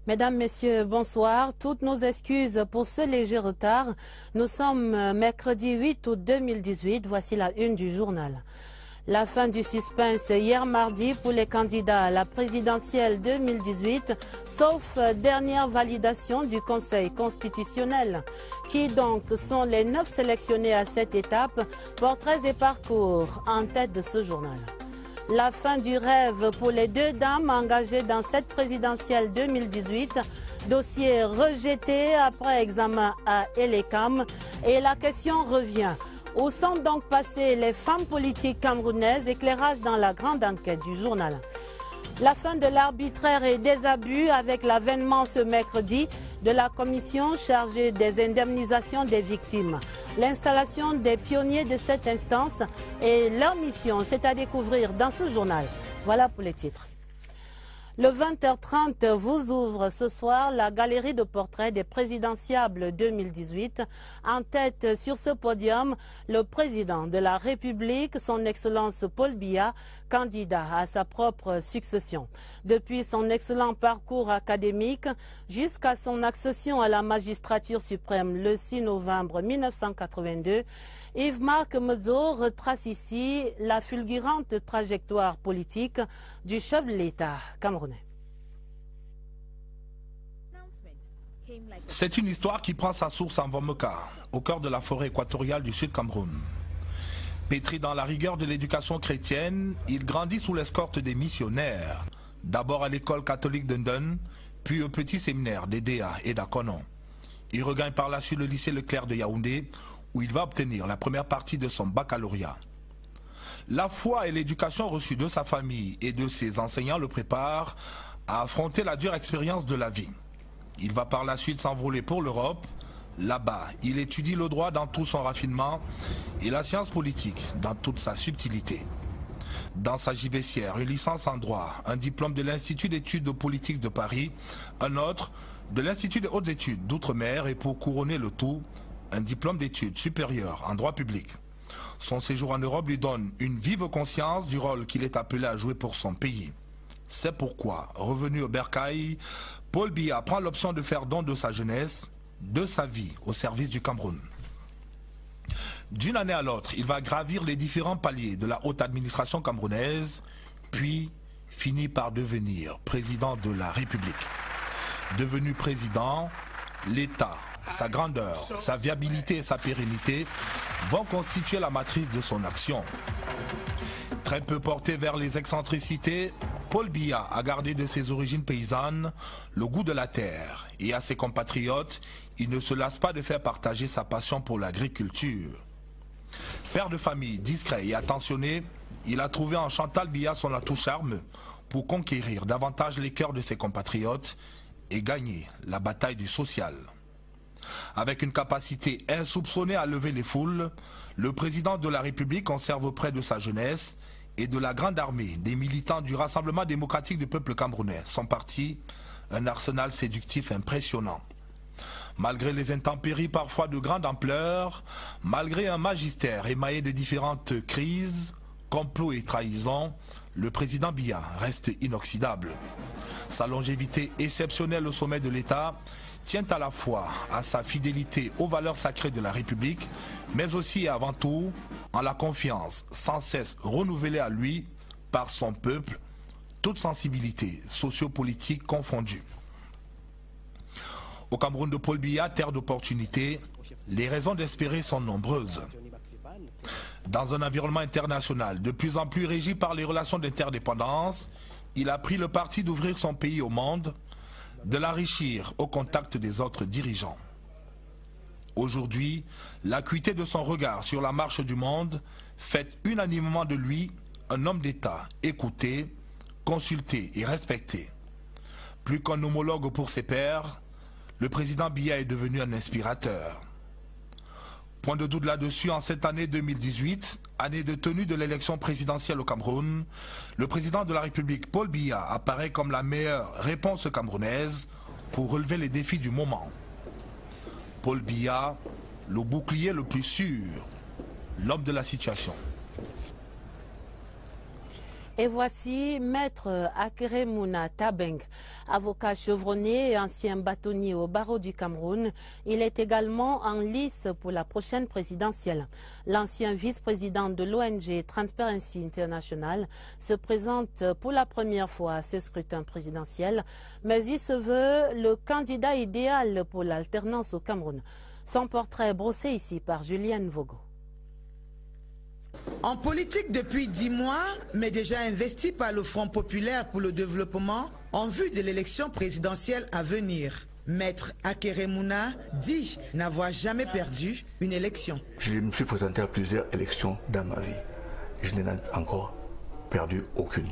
Mesdames, Messieurs, bonsoir. Toutes nos excuses pour ce léger retard. Nous sommes mercredi 8 août 2018. Voici la une du journal. La fin du suspense hier mardi pour les candidats à la présidentielle 2018, sauf dernière validation du Conseil constitutionnel. Qui donc sont les 9 sélectionnés à cette étape? Portraits et parcours en tête de ce journal. La fin du rêve pour les 2 dames engagées dans cette présidentielle 2018. Dossier rejeté après examen à Elekam. Et la question revient. Où sont donc passées les femmes politiques camerounaises? Éclairage dans la grande enquête du journal. La fin de l'arbitraire et des abus avec l'avènement ce mercredi de la commission chargée des indemnisations des victimes. L'installation des pionniers de cette instance et leur mission, c'est à découvrir dans ce journal. Voilà pour les titres. Le 20h30 vous ouvre ce soir la galerie de portraits des présidentiables 2018. En tête sur ce podium, le président de la République, son Excellence Paul Biya, candidat à sa propre succession. Depuis son excellent parcours académique jusqu'à son accession à la magistrature suprême le 6 novembre 1982, Yves-Marc Medzo retrace ici la fulgurante trajectoire politique du chef de l'État camerounais. C'est une histoire qui prend sa source en Vomoka, au cœur de la forêt équatoriale du Sud Cameroun. Pétri dans la rigueur de l'éducation chrétienne, il grandit sous l'escorte des missionnaires, d'abord à l'école catholique d'Undun, puis au petit séminaire d'Edea et d'Akonon. Il regagne par la suite le lycée Leclerc de Yaoundé, où il va obtenir la première partie de son baccalauréat. La foi et l'éducation reçue de sa famille et de ses enseignants le préparent à affronter la dure expérience de la vie. Il va par la suite s'envoler pour l'Europe. Là-bas, il étudie le droit dans tout son raffinement et la science politique dans toute sa subtilité. Dans sa gibecière, une licence en droit, un diplôme de l'Institut d'études politiques de Paris, un autre de l'Institut des hautes études d'outre-mer et pour couronner le tout, un diplôme d'études supérieures en droit public. Son séjour en Europe lui donne une vive conscience du rôle qu'il est appelé à jouer pour son pays. C'est pourquoi, revenu au bercail, Paul Biya prend l'option de faire don de sa jeunesse, de sa vie au service du Cameroun. D'une année à l'autre, il va gravir les différents paliers de la haute administration camerounaise, puis finit par devenir président de la République. Devenu président, l'État, sa grandeur, sa viabilité et sa pérennité vont constituer la matrice de son action. Très peu porté vers les excentricités, Paul Biya a gardé de ses origines paysannes le goût de la terre et à ses compatriotes, il ne se lasse pas de faire partager sa passion pour l'agriculture. Père de famille discret et attentionné, il a trouvé en Chantal Biya son atout charme pour conquérir davantage les cœurs de ses compatriotes et gagner la bataille du social. Avec une capacité insoupçonnée à lever les foules, le président de la République conserve auprès de sa jeunesse et de la grande armée des militants du Rassemblement démocratique du peuple camerounais, son parti, un arsenal séductif impressionnant. Malgré les intempéries parfois de grande ampleur, malgré un magistère émaillé de différentes crises, complots et trahisons, le président Biya reste inoxydable. Sa longévité exceptionnelle au sommet de l'État tient à la fois à sa fidélité aux valeurs sacrées de la République, mais aussi et avant tout en la confiance sans cesse renouvelée à lui par son peuple, toute sensibilité sociopolitique confondue. Au Cameroun de Paul Biya, terre d'opportunités, les raisons d'espérer sont nombreuses. Dans un environnement international de plus en plus régi par les relations d'interdépendance, il a pris le parti d'ouvrir son pays au monde, de l'enrichir au contact des autres dirigeants. Aujourd'hui, l'acuité de son regard sur la marche du monde fait unanimement de lui un homme d'État écouté, consulté et respecté. Plus qu'un homologue pour ses pairs, le président Biya est devenu un inspirateur. Point de doute là-dessus, en cette année 2018, année de tenue de l'élection présidentielle au Cameroun, le président de la République, Paul Biya, apparaît comme la meilleure réponse camerounaise pour relever les défis du moment. Paul Biya, le bouclier le plus sûr, l'homme de la situation. Et voici Maître Akeremouna Tabeng, avocat chevronné et ancien bâtonnier au barreau du Cameroun. Il est également en lice pour la prochaine présidentielle. L'ancien vice-président de l'ONG Transparency International se présente pour la première fois à ce scrutin présidentiel, mais il se veut le candidat idéal pour l'alternance au Cameroun. Son portrait brossé ici par Julienne Vogo. En politique depuis 10 mois, mais déjà investi par le Front populaire pour le développement en vue de l'élection présidentielle à venir. Maître Akeremouna dit n'avoir jamais perdu une élection. Je me suis présenté à plusieurs élections dans ma vie. Je n'ai encore perdu aucune.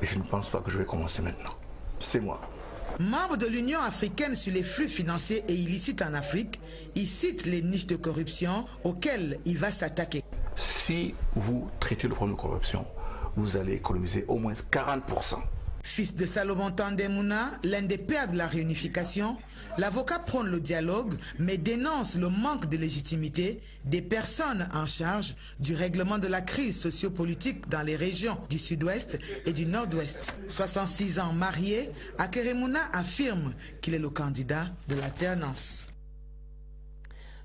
Et je ne pense pas que je vais commencer maintenant. C'est moi. Membre de l'Union africaine sur les flux financiers et illicites en Afrique, il cite les niches de corruption auxquelles il va s'attaquer. Si vous traitez le problème de corruption, vous allez économiser au moins 40%. Fils de Salomon Tandemouna, l'un des pères de la réunification, l'avocat prône le dialogue, mais dénonce le manque de légitimité des personnes en charge du règlement de la crise sociopolitique dans les régions du sud-ouest et du nord-ouest. 66 ans marié, Akeremouna affirme qu'il est le candidat de l'alternance.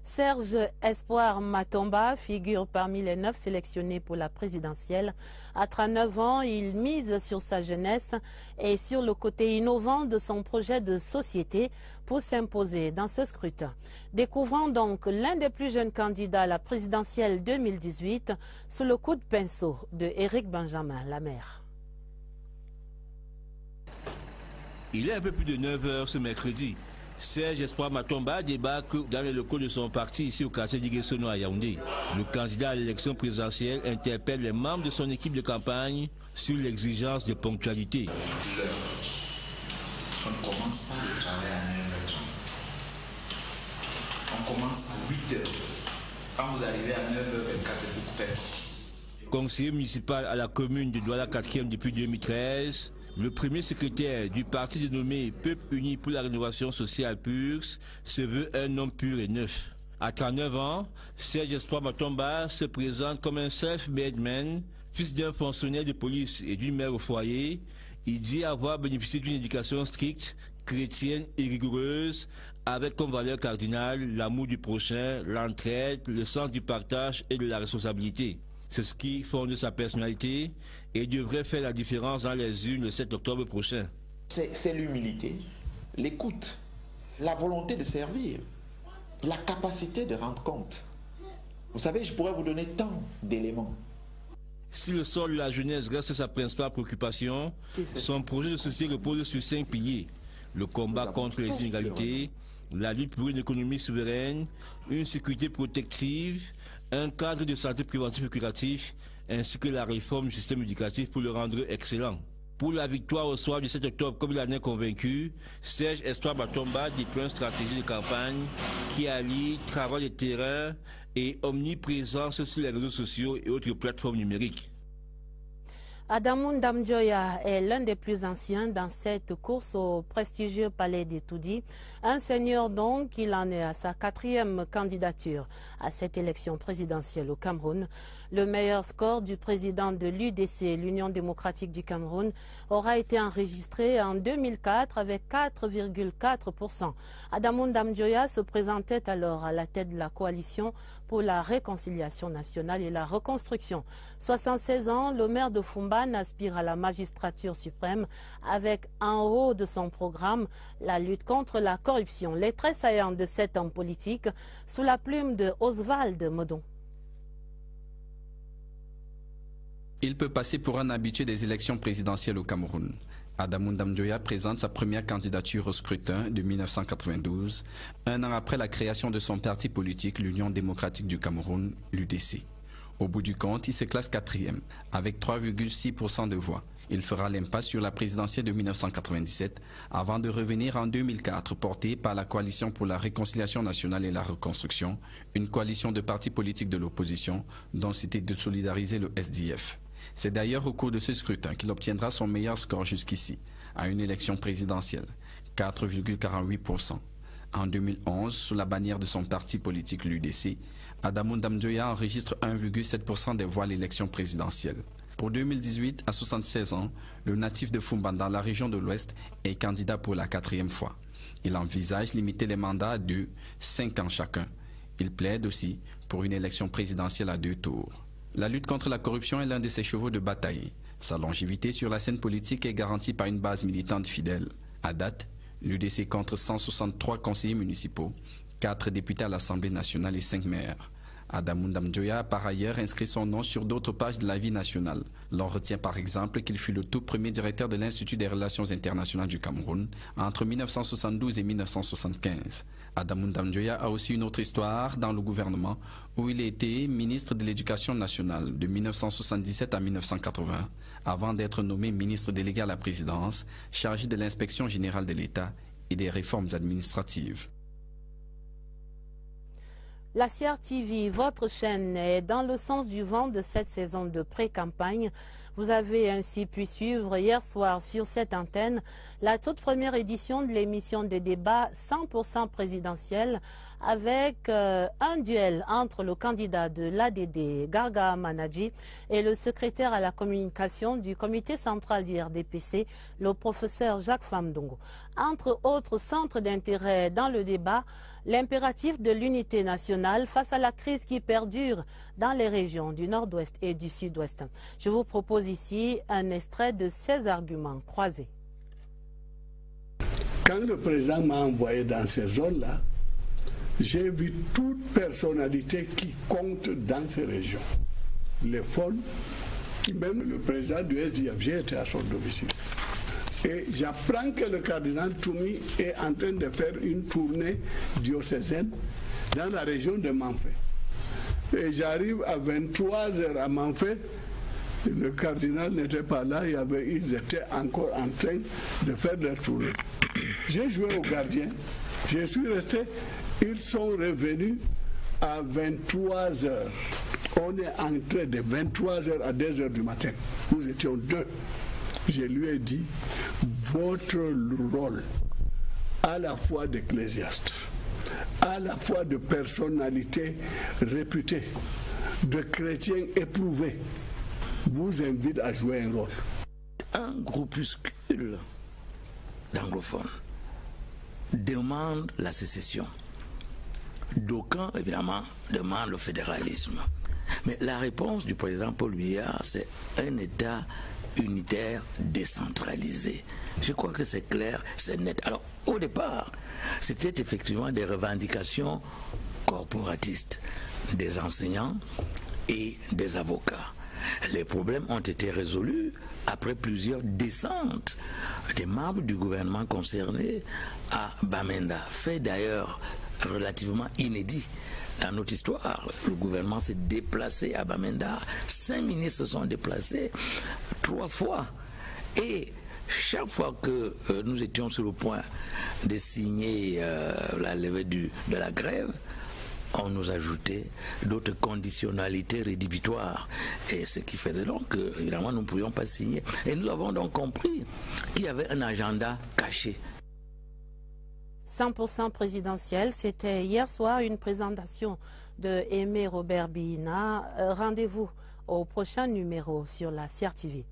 Serge Espoir Matomba figure parmi les 9 sélectionnés pour la présidentielle. À 39 ans, il mise sur sa jeunesse et sur le côté innovant de son projet de société pour s'imposer dans ce scrutin. Découvrons donc l'un des plus jeunes candidats à la présidentielle 2018 sous le coup de pinceau de Éric Benjamin Lamère. Il est un peu plus de 9 h ce mercredi. Serge Espoir Matomba débarque dans les locaux de son parti ici au quartier d'Iguessono à Yaoundé. Le candidat à l'élection présidentielle interpelle les membres de son équipe de campagne sur l'exigence de ponctualité. On ne commence pas le travail à 9h30. On commence à 8h. Quand vous arrivez à 9h24, c'est beaucoup fait. Conseiller municipal à la commune de Douala 4e depuis 2013, le premier secrétaire du parti dénommé Peuple Uni pour la rénovation sociale PURS se veut un homme pur et neuf. À 39 ans, Serge Espoir Matomba se présente comme un self-made man, fils d'un fonctionnaire de police et d'une mère au foyer. Il dit avoir bénéficié d'une éducation stricte, chrétienne et rigoureuse, avec comme valeur cardinale l'amour du prochain, l'entraide, le sens du partage et de la responsabilité. C'est ce qui fonde sa personnalité et devrait faire la différence dans les urnes le 7 octobre prochain. C'est l'humilité, l'écoute, la volonté de servir, la capacité de rendre compte. Vous savez, je pourrais vous donner tant d'éléments. Si le sort de la jeunesse reste sa principale préoccupation, son projet de société repose sur 5 piliers. Le combat contre les inégalités, la lutte pour une économie souveraine, une sécurité protective, un cadre de santé préventif et curatif, ainsi que la réforme du système éducatif pour le rendre excellent. Pour la victoire au soir du 7 octobre, comme il en est convaincu, Serge Espoir Matomba déploie une stratégie de campagne qui allie travail de terrain et omniprésence sur les réseaux sociaux et autres plateformes numériques. Adamoun Damjoya est l'un des plus anciens dans cette course au prestigieux palais d'Etoudi. Un seigneur donc, il en est à sa 4e candidature à cette élection présidentielle au Cameroun. Le meilleur score du président de l'UDC, l'Union démocratique du Cameroun, aura été enregistré en 2004 avec 4,4%. Adamoun Damjoya se présentait alors à la tête de la coalition pour la réconciliation nationale et la reconstruction. 76 ans, le maire de Fumba aspire à la magistrature suprême avec en haut de son programme la lutte contre la corruption. Les traits saillants de cet homme politique sous la plume de Oswald Modon. Il peut passer pour un habitué des élections présidentielles au Cameroun. Adamoun Damjoya présente sa première candidature au scrutin de 1992, un an après la création de son parti politique, l'Union démocratique du Cameroun, l'UDC. Au bout du compte, il se classe 4e, avec 3,6% de voix. Il fera l'impasse sur la présidentielle de 1997, avant de revenir en 2004, porté par la Coalition pour la réconciliation nationale et la reconstruction, une coalition de partis politiques de l'opposition, dont c'était de solidariser le SDF. C'est d'ailleurs au cours de ce scrutin qu'il obtiendra son meilleur score jusqu'ici, à une élection présidentielle, 4,48%. En 2011, sous la bannière de son parti politique, l'UDC, Adamoun Damjoya enregistre 1,7% des voix à l'élection présidentielle. Pour 2018, à 76 ans, le natif de Fumban dans la région de l'Ouest est candidat pour la 4e fois. Il envisage limiter les mandats de 5 ans chacun. Il plaide aussi pour une élection présidentielle à 2 tours. La lutte contre la corruption est l'un de ses chevaux de bataille. Sa longévité sur la scène politique est garantie par une base militante fidèle. À date, l'UDC compte 163 conseillers municipaux, 4 députés à l'Assemblée nationale et 5 maires. Adamoun Dam Dioya a par ailleurs inscrit son nom sur d'autres pages de la vie nationale. L'on retient par exemple qu'il fut le tout premier directeur de l'Institut des relations internationales du Cameroun entre 1972 et 1975. Adamoun Dam Dioya a aussi une autre histoire dans le gouvernement où il a été ministre de l'Éducation nationale de 1977 à 1980 avant d'être nommé ministre délégué à la présidence, chargé de l'inspection générale de l'État et des réformes administratives. La CRTV, votre chaîne, est dans le sens du vent de cette saison de pré-campagne. Vous avez ainsi pu suivre hier soir sur cette antenne la toute première édition de l'émission de débat 100% présidentielle avec un duel entre le candidat de l'ADD, Garga Manadji, et le secrétaire à la communication du comité central du RDPC, le professeur Jacques Famdongo. Entre autres centres d'intérêt dans le débat, l'impératif de l'unité nationale face à la crise qui perdure dans les régions du nord-ouest et du sud-ouest. Je vous propose ici un extrait de ces arguments croisés. Quand le président m'a envoyé dans ces zones-là, j'ai vu toute personnalité qui compte dans ces régions. Les folles, même le président du SDFG était à son domicile. Et j'apprends que le cardinal Toumi est en train de faire une tournée diocésaine dans la région de Manfé. Et j'arrive à 23h à Manfé, le cardinal n'était pas là, ils étaient encore en train de faire leur tournée. J'ai joué au gardien, je suis resté, ils sont revenus à 23h. On est entré de 23h à 2h du matin. Nous étions 2. Je lui ai dit, votre rôle, à la fois d'ecclésiaste, à la fois de personnalité réputée, de chrétien éprouvé, vous invite à jouer un rôle. Un groupuscule d'anglophones demande la sécession. D'aucuns, évidemment, demandent le fédéralisme. Mais la réponse du président Paul Biya, c'est un État unitaire décentralisé. Je crois que c'est clair, c'est net. Alors, au départ, c'était effectivement des revendications corporatistes des enseignants et des avocats. Les problèmes ont été résolus après plusieurs descentes des membres du gouvernement concerné à Bamenda, fait d'ailleurs relativement inédit dans notre histoire. Le gouvernement s'est déplacé à Bamenda, 5 ministres se sont déplacés 3 fois. Et chaque fois que nous étions sur le point de signer la levée de la grève, on nous ajoutait d'autres conditionnalités rédhibitoires. Et ce qui faisait donc que, évidemment, nous ne pouvions pas signer. Et nous avons donc compris qu'il y avait un agenda caché. 100% présidentiel, c'était hier soir une présentation de Aimé Robert Bina. Rendez-vous au prochain numéro sur la CRTV.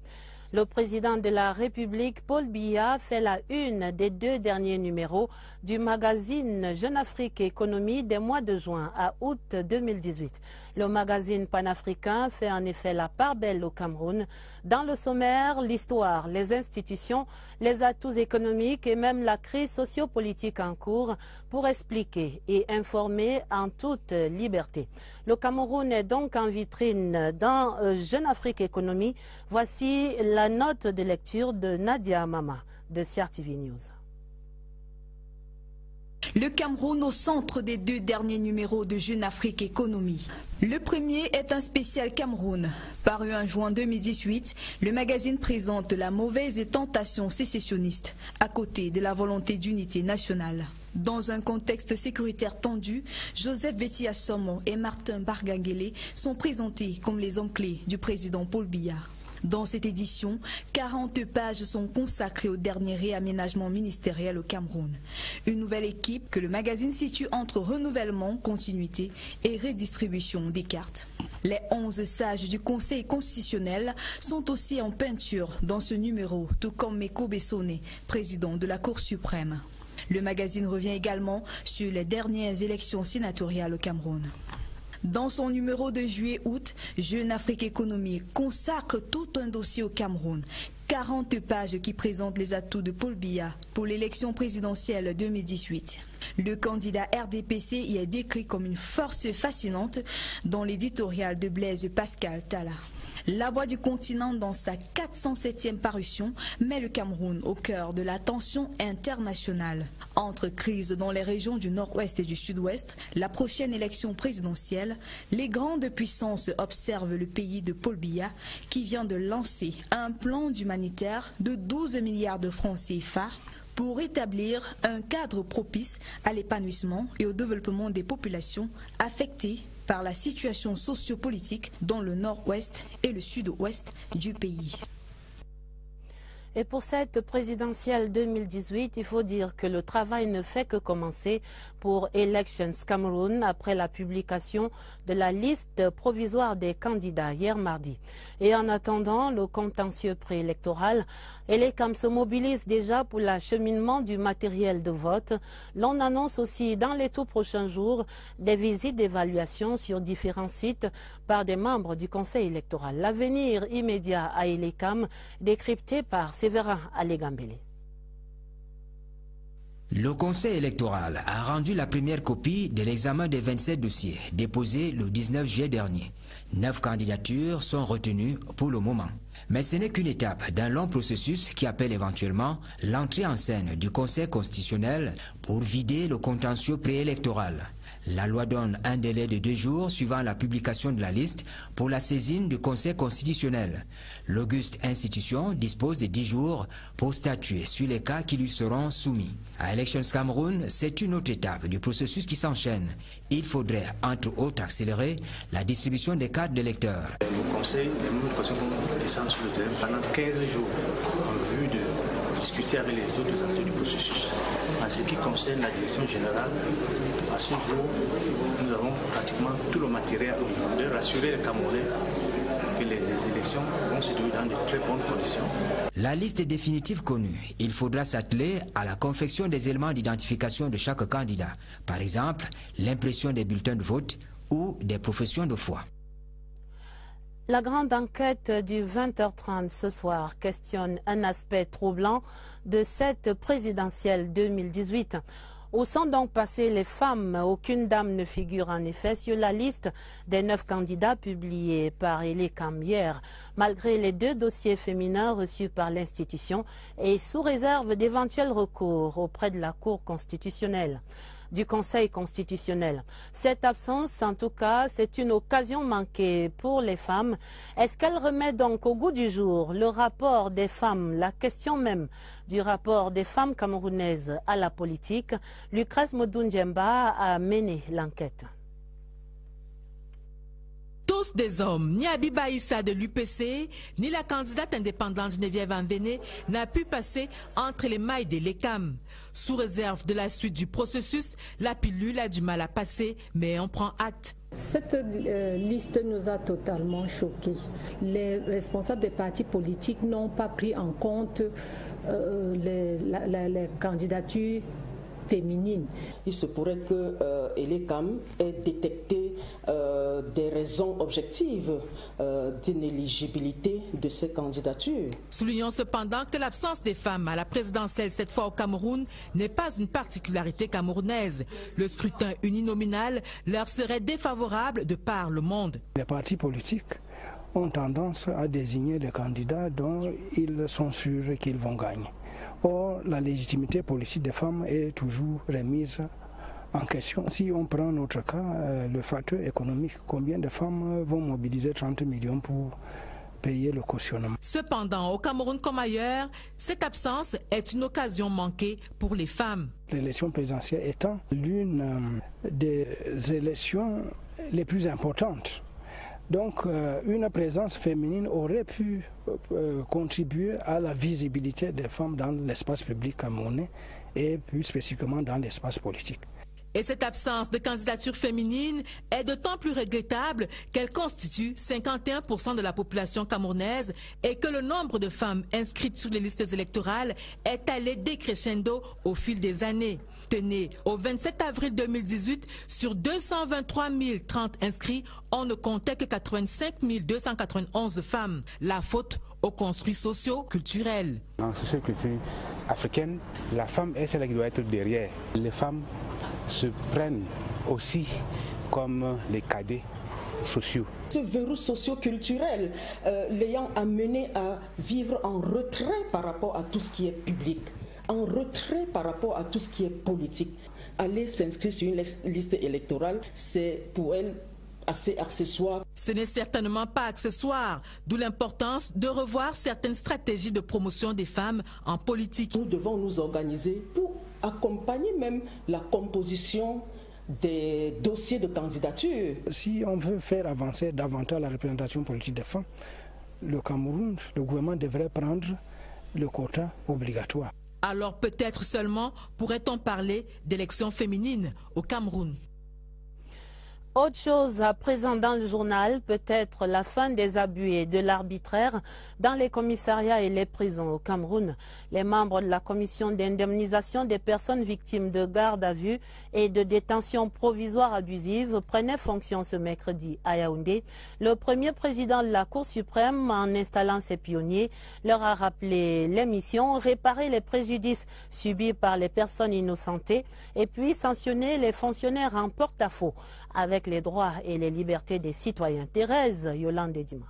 Le président de la République, Paul Biya, fait la une des 2 derniers numéros du magazine Jeune Afrique Économie des mois de juin à août 2018. Le magazine panafricain fait en effet la part belle au Cameroun. Dans le sommaire, l'histoire, les institutions, les atouts économiques et même la crise sociopolitique en cours pour expliquer et informer en toute liberté. Le Cameroun est donc en vitrine dans Jeune Afrique Économie. Voici la note de lecture de Nadia Mama de CRTV News. Le Cameroun au centre des 2 derniers numéros de Jeune Afrique Économie. Le premier est un spécial Cameroun. Paru en juin 2018, le magazine présente la mauvaise tentation sécessionniste à côté de la volonté d'unité nationale. Dans un contexte sécuritaire tendu, Joseph Betty Assomo et Martin Bargangele sont présentés comme les hommes clés du président Paul Biya. Dans cette édition, 40 pages sont consacrées au dernier réaménagement ministériel au Cameroun. Une nouvelle équipe que le magazine situe entre renouvellement, continuité et redistribution des cartes. Les 11 sages du Conseil constitutionnel sont aussi en peinture dans ce numéro, tout comme Meko Bessonné, président de la Cour suprême. Le magazine revient également sur les dernières élections sénatoriales au Cameroun. Dans son numéro de juillet-août, Jeune Afrique Économie consacre tout un dossier au Cameroun. 40 pages qui présentent les atouts de Paul Biya pour l'élection présidentielle 2018. Le candidat RDPC y est décrit comme une force fascinante dans l'éditorial de Blaise Pascal Talla. La Voix du continent, dans sa 407e parution, met le Cameroun au cœur de la tension internationale. Entre crises dans les régions du nord-ouest et du sud-ouest, la prochaine élection présidentielle, les grandes puissances observent le pays de Paul Biya qui vient de lancer un plan humanitaire de 12 milliards de francs CFA pour établir un cadre propice à l'épanouissement et au développement des populations affectées par la situation sociopolitique dans le nord-ouest et le sud-ouest du pays. Et pour cette présidentielle 2018, il faut dire que le travail ne fait que commencer pour Elections Cameroun après la publication de la liste provisoire des candidats hier mardi. Et en attendant le contentieux préélectoral, Elecam se mobilise déjà pour l'acheminement du matériel de vote. L'on annonce aussi dans les tout prochains jours des visites d'évaluation sur différents sites par des membres du Conseil électoral. L'avenir immédiat à Elecam, décrypté par Séverin Alégambélé. Le Conseil électoral a rendu la première copie de l'examen des 27 dossiers déposés le 19 juillet dernier. 9 candidatures sont retenues pour le moment. Mais ce n'est qu'une étape d'un long processus qui appelle éventuellement l'entrée en scène du Conseil constitutionnel pour vider le contentieux préélectoral. La loi donne un délai de 2 jours suivant la publication de la liste pour la saisine du Conseil constitutionnel. L'auguste institution dispose de 10 jours pour statuer sur les cas qui lui seront soumis. À Elections Cameroun, c'est une autre étape du processus qui s'enchaîne. Il faudrait, entre autres, accélérer la distribution des cartes d'électeurs. Le Conseil, les membres du Conseil descendent sur le terrain pendant 15 jours en vue de discuter avec les autres acteurs du processus. En ce qui concerne la direction générale, à ce jour, nous avons pratiquement tout le matériel de rassurer les Camerounais que les élections vont se dérouler dans de très bonnes conditions. La liste définitive connue, il faudra s'atteler à la confection des éléments d'identification de chaque candidat. Par exemple, l'impression des bulletins de vote ou des professions de foi. La grande enquête du 20h30 ce soir questionne un aspect troublant de cette présidentielle 2018. Où sont donc passées les femmes? Aucune dame ne figure en effet sur la liste des 9 candidats publiés par Elecam hier, malgré les 2 dossiers féminins reçus par l'institution et sous réserve d'éventuels recours auprès de la Cour constitutionnelle. Du Conseil constitutionnel. Cette absence, en tout cas, c'est une occasion manquée pour les femmes. Est-ce qu'elle remet donc au goût du jour le rapport des femmes, la question même du rapport des femmes camerounaises à la politique? Lucrèce Modou-Ndjemba a mené l'enquête. Tous des hommes, ni Abiba Issa de l'UPC, ni la candidate indépendante Geneviève Anvené n'a pu passer entre les mailles de l'Elecam. Sous réserve de la suite du processus, la pilule a du mal à passer, mais on prend acte. Cette liste nous a totalement choqués. Les responsables des partis politiques n'ont pas pris en compte les candidatures féminines. Il se pourrait que Elecam ait détecté des raisons objectives d'inéligibilité de ces candidatures. Soulignons cependant que l'absence des femmes à la présidentielle cette fois au Cameroun n'est pas une particularité camerounaise. Le scrutin uninominal leur serait défavorable de par le monde. Les partis politiques ont tendance à désigner les candidats dont ils sont sûrs qu'ils vont gagner. Or, la légitimité politique des femmes est toujours remise en question. Si on prend notre cas, le facteur économique, combien de femmes vont mobiliser 30 millions pour payer le cautionnement? Cependant, au Cameroun comme ailleurs, cette absence est une occasion manquée pour les femmes. L'élection présidentielle étant l'une des élections les plus importantes Donc une présence féminine aurait pu contribuer à la visibilité des femmes dans l'espace public camerounais et plus spécifiquement dans l'espace politique. Et cette absence de candidature féminine est d'autant plus regrettable qu'elle constitue 51% de la population camerounaise et que le nombre de femmes inscrites sur les listes électorales est allé décrescendo au fil des années. Tenez, au 27 avril 2018, sur 223 030 inscrits, on ne comptait que 85 291 femmes. La faute aux construits sociaux, culturels. Dans la socioculture africaine, la femme est celle qui doit être derrière. Les femmes se prennent aussi comme les cadets sociaux. Ce verrou socio-culturel l'ayant amené à vivre en retrait par rapport à tout ce qui est public, en retrait par rapport à tout ce qui est politique. Aller s'inscrire sur une liste électorale, c'est pour elle assez accessoire. Ce n'est certainement pas accessoire, d'où l'importance de revoir certaines stratégies de promotion des femmes en politique. Nous devons nous organiser pour accompagner même la composition des dossiers de candidature. Si on veut faire avancer davantage la représentation politique des femmes, le Cameroun, le gouvernement devrait prendre le quota obligatoire. Alors peut-être seulement pourrait-on parler d'élections féminines au Cameroun. Autre chose à présent dans le journal, peut-être la fin des abus et de l'arbitraire dans les commissariats et les prisons au Cameroun. Les membres de la commission d'indemnisation des personnes victimes de garde à vue et de détention provisoire abusive prenaient fonction ce mercredi à Yaoundé. Le premier président de la Cour suprême, en installant ses pionniers, leur a rappelé les missions, réparer les préjudices subis par les personnes innocentées et puis sanctionner les fonctionnaires en porte-à-faux avec les droits et les libertés des citoyens. Thérèse Yolande Dima.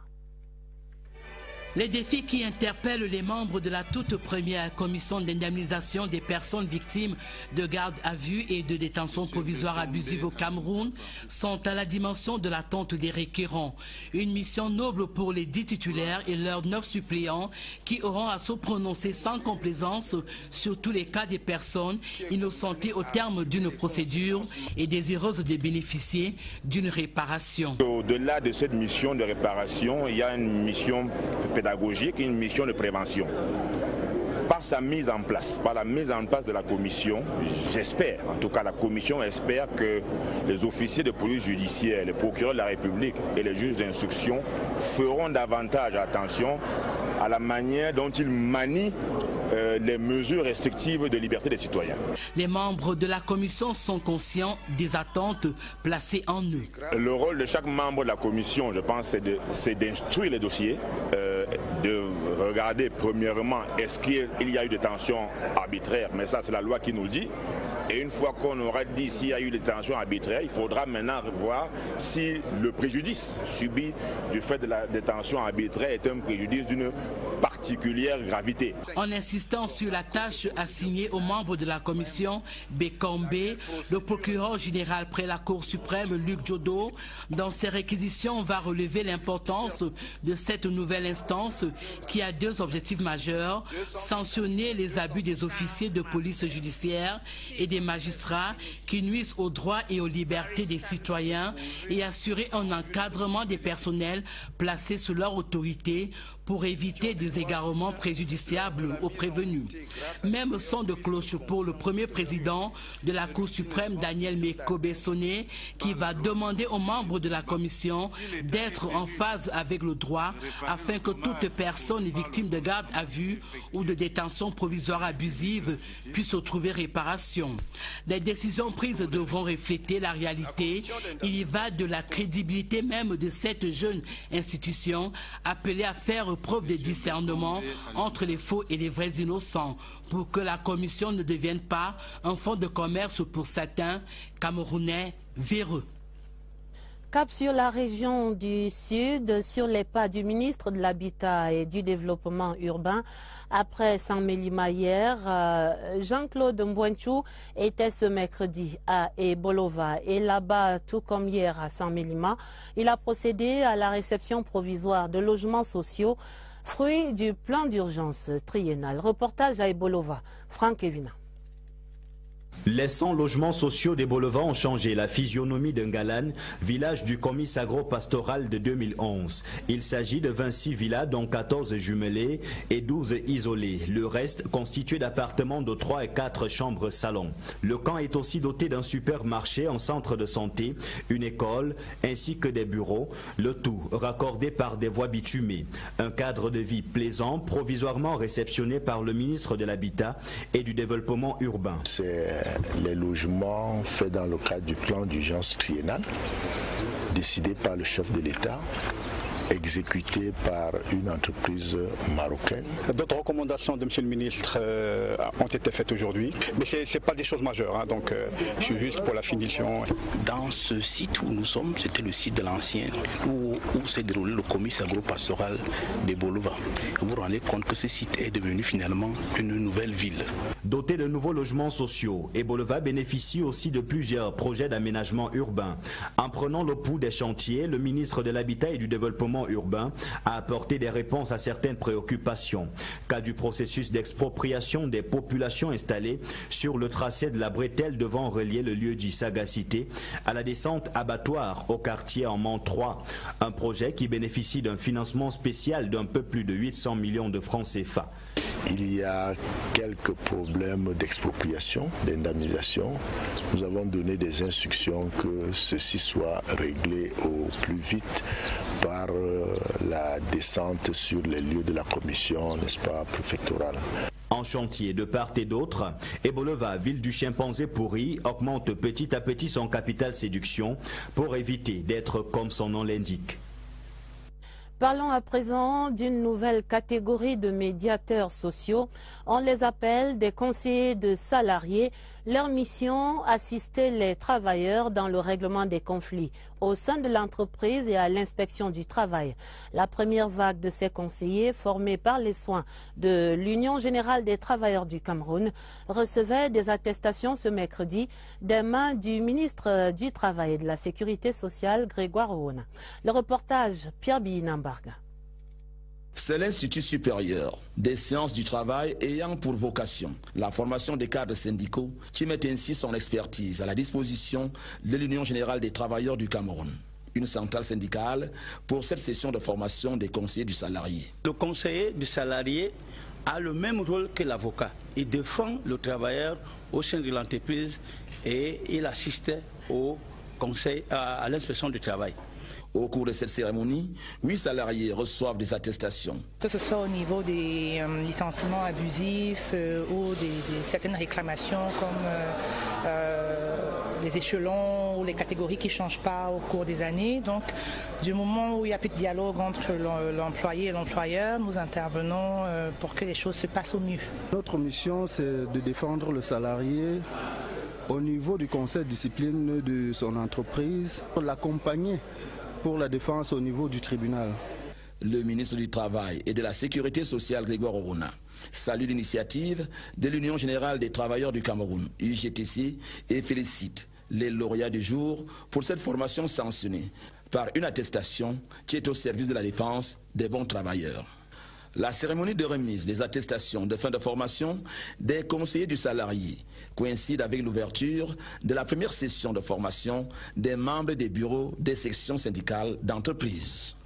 Les défis qui interpellent les membres de la toute première commission d'indemnisation des personnes victimes de garde à vue et de détention provisoire abusive au Cameroun sont à la dimension de l'attente des requérants. Une mission noble pour les 10 titulaires et leurs 9 suppléants qui auront à se prononcer sans complaisance sur tous les cas des personnes innocentées au terme d'une procédure et désireuses de bénéficier d'une réparation. Au-delà de cette mission de réparation, il y a une mission pédagogique et une mission de prévention. Par sa mise en place, par la mise en place de la commission, j'espère, en tout cas la commission espère que les officiers de police judiciaire, les procureurs de la République et les juges d'instruction feront davantage attention à la manière dont ils manient les mesures restrictives de liberté des citoyens. Les membres de la commission sont conscients des attentes placées en eux. Le rôle de chaque membre de la commission, je pense, c'est d'instruire les dossiers, de regarder premièrement est-ce qu'il y a eu des détentions arbitraires, mais ça c'est la loi qui nous le dit. Et une fois qu'on aura dit s'il y a eu des détentions arbitraires, il faudra maintenant voir si le préjudice subi du fait de la détention arbitraire est un préjudice d'une particulière gravité. En insistant sur la tâche assignée aux membres de la commission Bekombe, le procureur général près la Cour suprême, Luc Jodo, dans ses réquisitions va relever l'importance de cette nouvelle instance qui a 2 objectifs majeurs: sanctionner les abus des officiers de police judiciaire et des magistrats qui nuisent aux droits et aux libertés des citoyens et assurer un encadrement des personnels placés sous leur autorité pour éviter des égarements préjudiciables aux prévenus. Même son de cloche pour le premier président de la Cour suprême, Daniel Mekobe-Soné, qui va demander aux membres de la commission d'être en phase avec le droit afin que toute personne victime de garde à vue ou de détention provisoire abusive puisse trouver réparation. Les décisions prises devront refléter la réalité. Il y va de la crédibilité même de cette jeune institution appelée à faire preuve de discernement entre les faux et les vrais innocents pour que la commission ne devienne pas un fonds de commerce pour certains Camerounais véreux. Cap sur la région du Sud, sur les pas du ministre de l'Habitat et du Développement urbain. Après Saint-Mélima hier, Jean-Claude Mbouenchou était ce mercredi à Ebolova. Et là-bas, tout comme hier à Saint-Mélima, il a procédé à la réception provisoire de logements sociaux, fruit du plan d'urgence triennal. Reportage à Ebolova, Franck Evina. Les 100 logements sociaux des Bolova ont changé la physionomie d'Ngalane, village du comice agro-pastoral de 2011. Il s'agit de 26 villas dont 14 jumelées et 12 isolées. Le reste constitué d'appartements de 3 et 4 chambres salons. Le camp est aussi doté d'un supermarché, un centre de santé, une école ainsi que des bureaux. Le tout raccordé par des voies bitumées. Un cadre de vie plaisant, provisoirement réceptionné par le ministre de l'Habitat et du Développement urbain. Les logements faits dans le cadre du plan d'urgence triennal, décidé par le chef de l'État, exécuté par une entreprise marocaine. D'autres recommandations de M. le ministre ont été faites aujourd'hui, mais ce n'est pas des choses majeures, hein, donc je suis juste pour la finition. Dans ce site où nous sommes, c'était le site de l'ancien, où s'est déroulé le comice agro-pastoral de Bolova. Vous vous rendez compte que ce site est devenu finalement une nouvelle ville. Doté de nouveaux logements sociaux, Bolova bénéficie aussi de plusieurs projets d'aménagement urbain. En prenant le pouls des chantiers, le ministre de l'Habitat et du Développement urbain a apporté des réponses à certaines préoccupations. Cas du processus d'expropriation des populations installées sur le tracé de la bretelle devant relier le lieu dit Sagacité à la descente abattoir au quartier en Mont 3. Un projet qui bénéficie d'un financement spécial d'un peu plus de 800 millions de francs CFA. Il y a quelques problèmes d'expropriation, d'indemnisation. Nous avons donné des instructions que ceci soit réglé au plus vite par la descente sur les lieux de la commission, n'est-ce pas, préfectorale. En chantier de part et d'autre, Bolova, ville du chimpanzé pourri, augmente petit à petit son capital séduction pour éviter d'être comme son nom l'indique. Parlons à présent d'une nouvelle catégorie de médiateurs sociaux. On les appelle des conseillers de salariés. Leur mission, assister les travailleurs dans le règlement des conflits au sein de l'entreprise et à l'inspection du travail. La première vague de ces conseillers, formés par les soins de l'Union générale des travailleurs du Cameroun, recevait des attestations ce mercredi des mains du ministre du Travail et de la Sécurité sociale, Grégoire Oona. Le reportage, Pierre Binambarga. C'est l'Institut supérieur des sciences du travail ayant pour vocation la formation des cadres syndicaux qui met ainsi son expertise à la disposition de l'Union générale des travailleurs du Cameroun. Une centrale syndicale pour cette session de formation des conseillers du salarié. Le conseiller du salarié a le même rôle que l'avocat. Il défend le travailleur au sein de l'entreprise et il assiste au conseil, à l'inspection du travail. Au cours de cette cérémonie, 8 salariés reçoivent des attestations. Que ce soit au niveau des licenciements abusifs ou certaines réclamations comme les échelons ou les catégories qui ne changent pas au cours des années. Donc, du moment où il n'y a plus de dialogue entre l'employé et l'employeur, nous intervenons pour que les choses se passent au mieux. Notre mission, c'est de défendre le salarié au niveau du conseil de discipline de son entreprise, pour l'accompagner pour la défense au niveau du tribunal. Le ministre du Travail et de la Sécurité sociale, Grégoire Oona, salue l'initiative de l'Union générale des travailleurs du Cameroun, UGTC, et félicite les lauréats du jour pour cette formation sanctionnée par une attestation qui est au service de la défense des bons travailleurs. La cérémonie de remise des attestations de fin de formation des conseillers du salarié coïncide avec l'ouverture de la première session de formation des membres des bureaux des sections syndicales d'entreprise.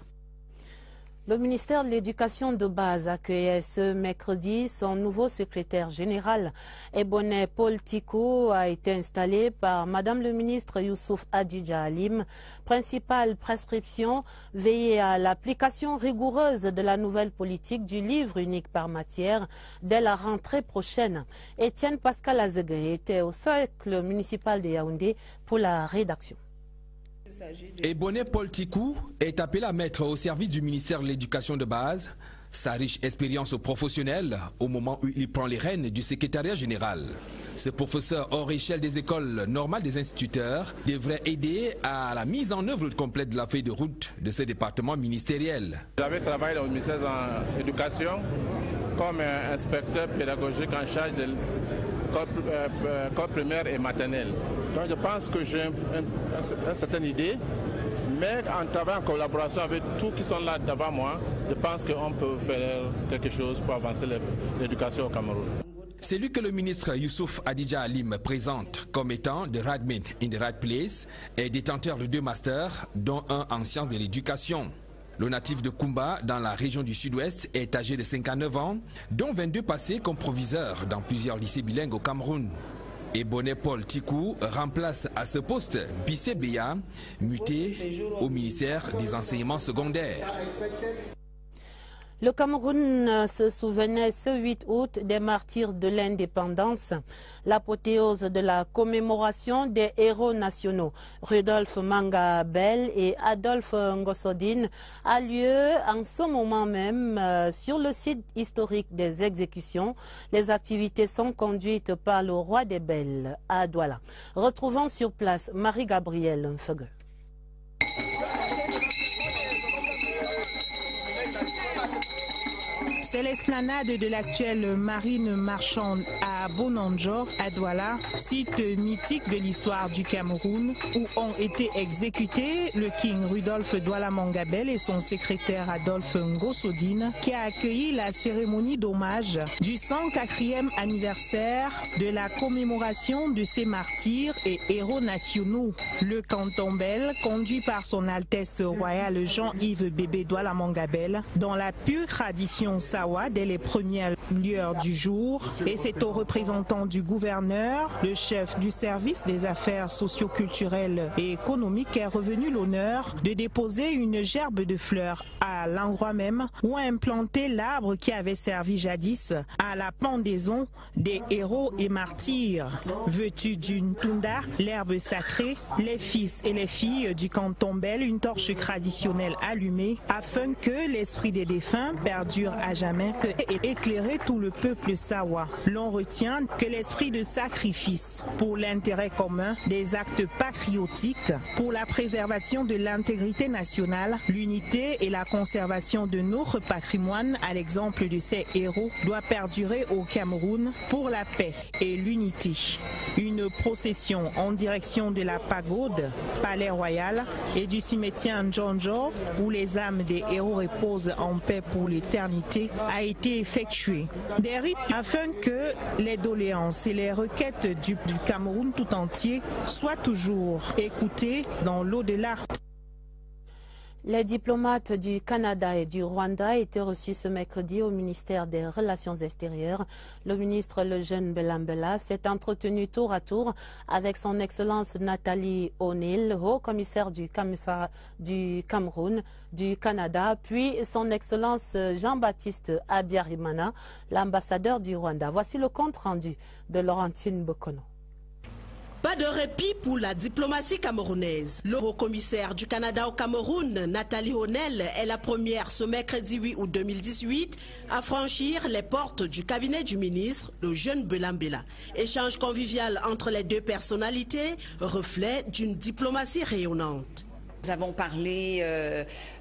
Le ministère de l'Éducation de base accueillait ce mercredi son nouveau secrétaire général. Ebonné Paul Tikou a été installé par Madame le ministre Youssouf Adidja Alim. Principale prescription, veiller à l'application rigoureuse de la nouvelle politique du livre unique par matière dès la rentrée prochaine. Étienne Pascal Azeghe était au cercle municipal de Yaoundé pour la rédaction. Ebonné Paul Tikou est appelé à mettre au service du ministère de l'Éducation de base sa riche expérience professionnelle au moment où il prend les rênes du secrétariat général. Ce professeur hors échelle des écoles normales des instituteurs devrait aider à la mise en œuvre complète de la feuille de route de ce département ministériel. J'avais travaillé au ministère de l'Éducation comme inspecteur pédagogique en charge de l'école primaire et maternelle. Donc je pense que j'ai une certaine idée, mais en travaillant en collaboration avec tous qui sont là devant moi, je pense qu'on peut faire quelque chose pour avancer l'éducation au Cameroun. Celui que le ministre Youssouf Adidja Alim présente comme étant the right man in the right place est détenteur de 2 masters, dont un en sciences de l'éducation. Le natif de Koumba, dans la région du Sud-Ouest, est âgé de 59 ans, dont 22 passés comme proviseur dans plusieurs lycées bilingues au Cameroun. Et Bonnet Paul Tikou remplace à ce poste Bissé Beya, muté au ministère des enseignements secondaires. Le Cameroun se souvenait ce 8 août des martyrs de l'indépendance, l'apothéose de la commémoration des héros nationaux. Rudolf Manga-Bell et Adolphe Ngosodine a lieu en ce moment même sur le site historique des exécutions. Les activités sont conduites par le roi des Belles à Douala. Retrouvons sur place Marie-Gabrielle Mfegue. C'est l'esplanade de l'actuelle marine marchande à Bonanjo, à Douala, site mythique de l'histoire du Cameroun, où ont été exécutés le King Rudolf Douala Manga-Bell et son secrétaire Adolphe Ngosodine, qui a accueilli la cérémonie d'hommage du 104e anniversaire de la commémoration de ces martyrs et héros nationaux. Le canton Bell, conduit par son Altesse royale Jean-Yves Bébé Douala Manga-Bell, dans la pure tradition Sawa dès les premières lueurs du jour, et c'est aux représentants du gouverneur, le chef du service des affaires socio-culturelles et économiques, qui est revenu l'honneur de déposer une gerbe de fleurs à l'endroit même où a implanté l'arbre qui avait servi jadis à la pendaison des héros et martyrs. Vêtus d'une tunda, l'herbe sacrée, les fils et les filles du canton Bell, une torche traditionnelle allumée afin que l'esprit des défunts perdure à jamais et éclairer tout le peuple sawa. L'on retient que l'esprit de sacrifice pour l'intérêt commun, des actes patriotiques pour la préservation de l'intégrité nationale, l'unité et la conservation de notre patrimoine, à l'exemple de ces héros, doit perdurer au Cameroun pour la paix et l'unité. Une procession en direction de la pagode, palais royal, et du cimetière Njonjo, où les âmes des héros reposent en paix pour l'éternité, a été effectué. Des rites afin que les doléances et les requêtes du Cameroun tout entier soient toujours écoutées dans l'au-delà. Les diplomates du Canada et du Rwanda étaient reçus ce mercredi au ministère des Relations extérieures. Le ministre Lejeune Belambela s'est entretenu tour à tour avec son Excellence Nathalie O'Neill, haut-commissaire du Cameroun, du Canada, puis son Excellence Jean-Baptiste Habyarimana, l'ambassadeur du Rwanda. Voici le compte-rendu de Laurentine Bokono. Pas de répit pour la diplomatie camerounaise. Le haut-commissaire du Canada au Cameroun, Nathalie O'Neill, est la première ce mercredi 8 août 2018 à franchir les portes du cabinet du ministre, le jeune Belambela. Échange convivial entre les deux personnalités, reflet d'une diplomatie rayonnante. Nous avons parlé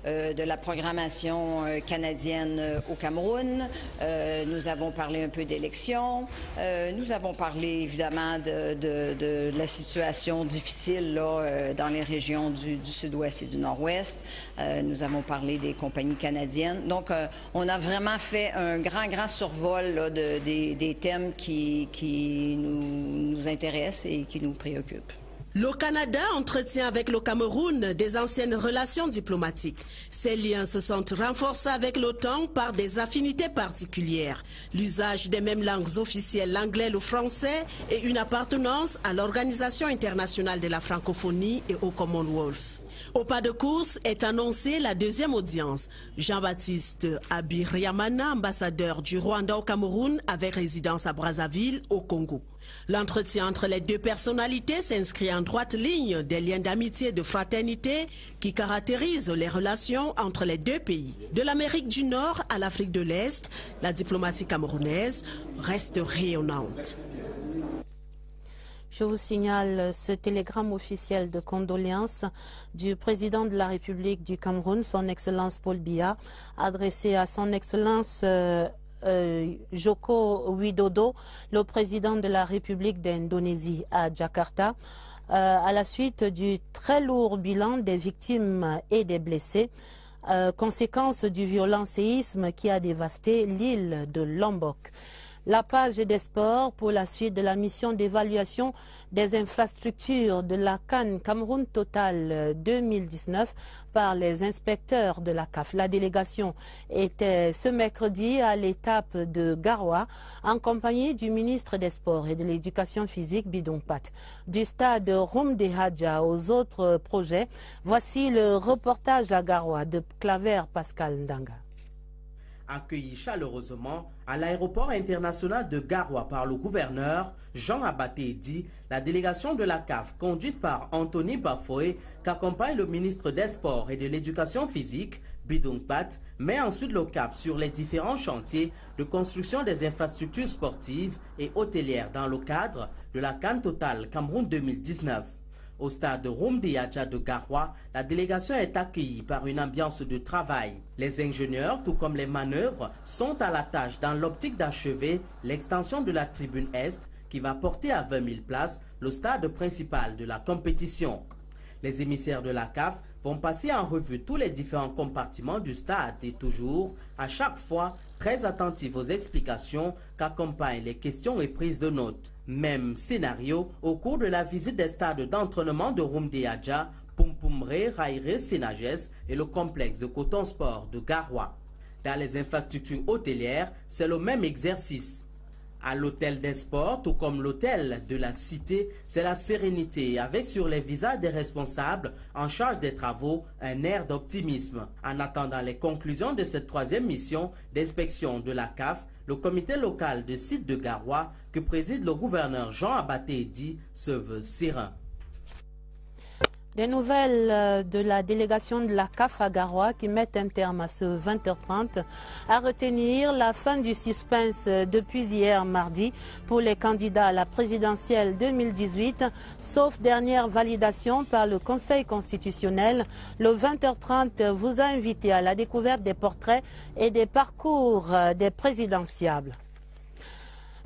de la programmation canadienne au Cameroun, nous avons parlé un peu d'élections, nous avons parlé évidemment de la situation difficile là, dans les régions du Sud-Ouest et du Nord-Ouest, nous avons parlé des compagnies canadiennes. Donc on a vraiment fait un grand survol là, des thèmes qui nous intéressent et qui nous préoccupent. Le Canada entretient avec le Cameroun des anciennes relations diplomatiques. Ces liens se sont renforcés avec l'OTAN par des affinités particulières. L'usage des mêmes langues officielles, l'anglais, le français, et une appartenance à l'Organisation internationale de la francophonie et au Commonwealth. Au pas de course est annoncée la deuxième audience. Jean-Baptiste Habyarimana, ambassadeur du Rwanda au Cameroun avec résidence à Brazzaville au Congo. L'entretien entre les deux personnalités s'inscrit en droite ligne des liens d'amitié et de fraternité qui caractérisent les relations entre les deux pays. De l'Amérique du Nord à l'Afrique de l'Est, la diplomatie camerounaise reste rayonnante. Je vous signale ce télégramme officiel de condoléances du président de la République du Cameroun, son Excellence Paul Biya, adressé à son Excellence Joko Widodo, le président de la République d'Indonésie à Jakarta, à la suite du très lourd bilan des victimes et des blessés, conséquence du violent séisme qui a dévasté l'île de Lombok. La page des sports pour la suite de la mission d'évaluation des infrastructures de la CAN Cameroun Total 2019 par les inspecteurs de la CAF. La délégation était ce mercredi à l'étape de Garoua en compagnie du ministre des Sports et de l'Éducation physique Bidon Pat. Du stade Roum de Hadja aux autres projets, voici le reportage à Garoua de Claver Pascal Ndanga. Accueilli chaleureusement à l'aéroport international de Garoua par le gouverneur Jean Abaté dit, la délégation de la CAF conduite par Anthony Bafoé, qu'accompagne le ministre des Sports et de l'Éducation physique Bidon Pat, met ensuite le cap sur les différents chantiers de construction des infrastructures sportives et hôtelières dans le cadre de la CAN Total Cameroun 2019. Au stade Roum de Hadja de Garoua, la délégation est accueillie par une ambiance de travail. Les ingénieurs, tout comme les manœuvres, sont à la tâche dans l'optique d'achever l'extension de la tribune Est qui va porter à 20 000 places le stade principal de la compétition. Les émissaires de la CAF vont passer en revue tous les différents compartiments du stade et toujours, à chaque fois, très attentifs aux explications qu'accompagnent les questions et prises de notes. Même scénario au cours de la visite des stades d'entraînement de Roum de Hadja, Pumpumre, Raïre, Sénages et le complexe de coton sport de Garoua. Dans les infrastructures hôtelières, c'est le même exercice. À l'hôtel des sports, tout comme l'hôtel de la cité, c'est la sérénité avec sur les visages des responsables en charge des travaux un air d'optimisme. En attendant les conclusions de cette troisième mission d'inspection de la CAF, le comité local de site de Garoua que préside le gouverneur Jean Abaté dit se veut serein. Des nouvelles de la délégation de la CAF à Garoua qui mettent un terme à ce 20h30 à retenir la fin du suspense depuis hier mardi pour les candidats à la présidentielle 2018, sauf dernière validation par le Conseil constitutionnel. Le 20h30 vous a invité à la découverte des portraits et des parcours des présidentiables.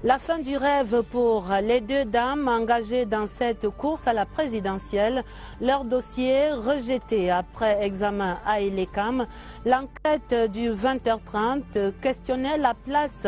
La fin du rêve pour les deux dames engagées dans cette course à la présidentielle. Leur dossier rejeté après examen à l'ECAM. L'enquête du 20h30 questionnait la place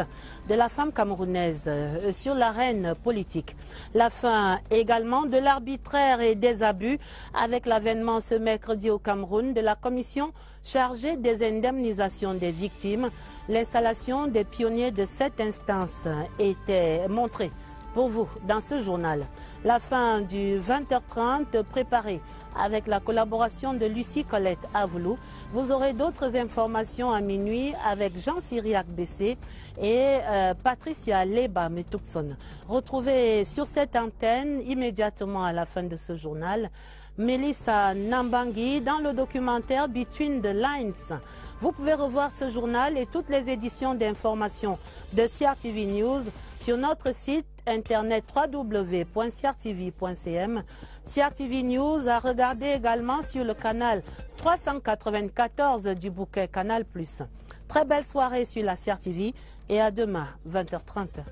de la femme camerounaise sur l'arène politique. La fin également de l'arbitraire et des abus avec l'avènement ce mercredi au Cameroun de la commission chargée des indemnisations des victimes. L'installation des pionniers de cette instance était montrée pour vous dans ce journal. La fin du 20h30 préparée avec la collaboration de Lucie Colette Avoulou. Vous aurez d'autres informations à minuit avec Jean Cyriac Bessé et Patricia Leba Metukson. Retrouvez sur cette antenne immédiatement à la fin de ce journal Mélissa Nambangui dans le documentaire Between the Lines. Vous pouvez revoir ce journal et toutes les éditions d'information de CRTV News sur notre site internet www.crtv.cm. CRTV News à regarder également sur le canal 394 du bouquet Canal+. Très belle soirée sur la CRTV et à demain 20h30.